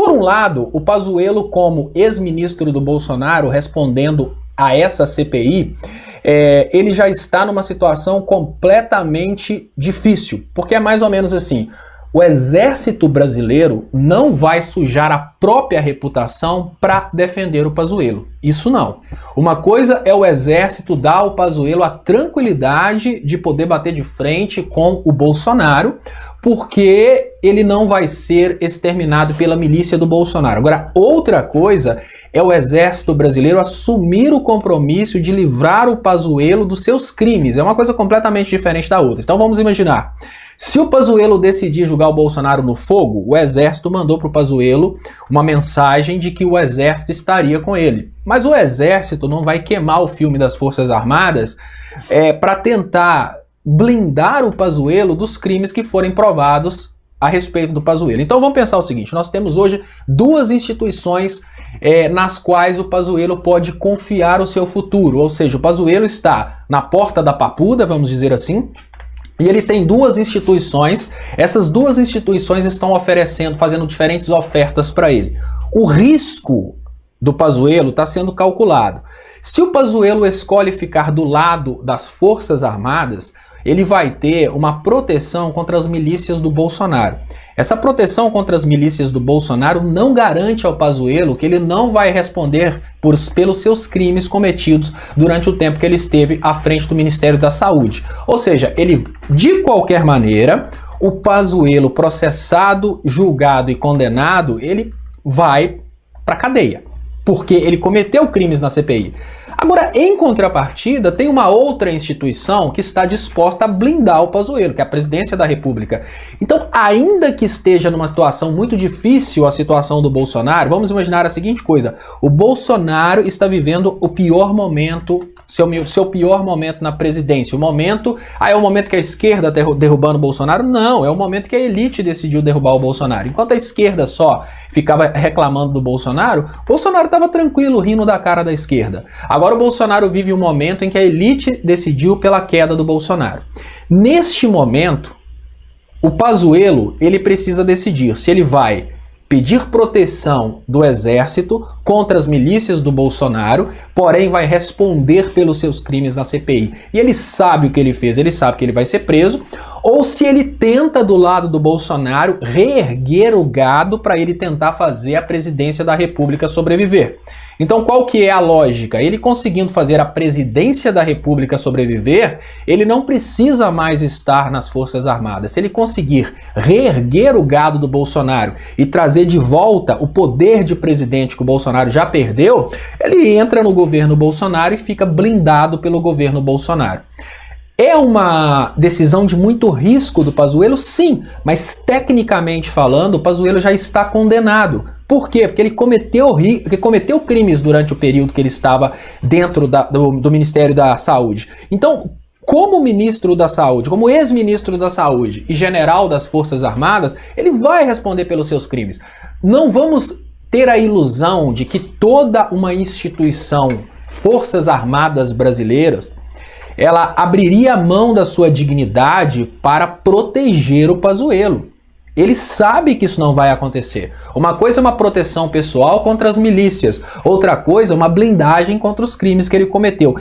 Por um lado, o Pazuello, como ex-ministro do Bolsonaro, respondendo a essa CPI, ele já está numa situação completamente difícil, porque é mais ou menos assim: o exército brasileiro não vai sujar a própria reputação para defender o Pazuello. Isso não. Uma coisa é o exército dar ao Pazuello a tranquilidade de poder bater de frente com o Bolsonaro, porque ele não vai ser exterminado pela milícia do Bolsonaro. Agora, outra coisa é o exército brasileiro assumir o compromisso de livrar o Pazuello dos seus crimes. É uma coisa completamente diferente da outra. Então vamos imaginar: se o Pazuello decidir jogar o Bolsonaro no fogo, o exército mandou para o Pazuello uma mensagem de que o exército estaria com ele. Mas o exército não vai queimar o filme das Forças Armadas para tentar blindar o Pazuello dos crimes que forem provados a respeito do Pazuello. Então vamos pensar o seguinte: nós temos hoje duas instituições nas quais o Pazuello pode confiar o seu futuro. Ou seja, o Pazuello está na porta da papuda, vamos dizer assim, e ele tem duas instituições. Essas duas instituições estão fazendo diferentes ofertas para ele. O risco do Pazuello está sendo calculado. Se o Pazuello escolhe ficar do lado das Forças Armadas, ele vai ter uma proteção contra as milícias do Bolsonaro. Essa proteção contra as milícias do Bolsonaro não garante ao Pazuello que ele não vai responder pelos seus crimes cometidos durante o tempo que ele esteve à frente do Ministério da Saúde. Ou seja, de qualquer maneira, o Pazuello processado, julgado e condenado, ele vai para cadeia, porque ele cometeu crimes na CPI. Agora, em contrapartida, tem uma outra instituição que está disposta a blindar o Pazuello, que é a Presidência da República. Então, ainda que esteja numa situação muito difícil a situação do Bolsonaro, vamos imaginar a seguinte coisa: o Bolsonaro está vivendo o pior momento, seu pior momento na presidência. É o momento que a esquerda está derrubando o Bolsonaro? Não, é o momento que a elite decidiu derrubar o Bolsonaro. Enquanto a esquerda só ficava reclamando do Bolsonaro, o Bolsonaro estava tranquilo, rindo da cara da esquerda. Agora o Bolsonaro vive um momento em que a elite decidiu pela queda do Bolsonaro. Neste momento, o Pazuello, ele precisa decidir se ele vai pedir proteção do exército contra as milícias do Bolsonaro, porém vai responder pelos seus crimes na CPI. E ele sabe o que ele fez, ele sabe que ele vai ser preso, ou se ele tenta, do lado do Bolsonaro, reerguer o gado para ele tentar fazer a presidência da República sobreviver. Então qual que é a lógica? Ele conseguindo fazer a presidência da República sobreviver, ele não precisa mais estar nas Forças Armadas. Se ele conseguir reerguer o gado do Bolsonaro e trazer de volta o poder de presidente que o Bolsonaro já perdeu, ele entra no governo Bolsonaro e fica blindado pelo governo Bolsonaro. É uma decisão de muito risco do Pazuello? Sim, mas tecnicamente falando, o Pazuello já está condenado. Por quê? Porque ele cometeu crimes durante o período que ele estava dentro do Ministério da Saúde. Então, como ministro da Saúde, como ex-ministro da Saúde e general das Forças Armadas, ele vai responder pelos seus crimes. Não vamos ter a ilusão de que toda uma instituição, Forças Armadas brasileiras, ela abriria a mão da sua dignidade para proteger o Pazuello. Ele sabe que isso não vai acontecer. Uma coisa é uma proteção pessoal contra as milícias, outra coisa é uma blindagem contra os crimes que ele cometeu.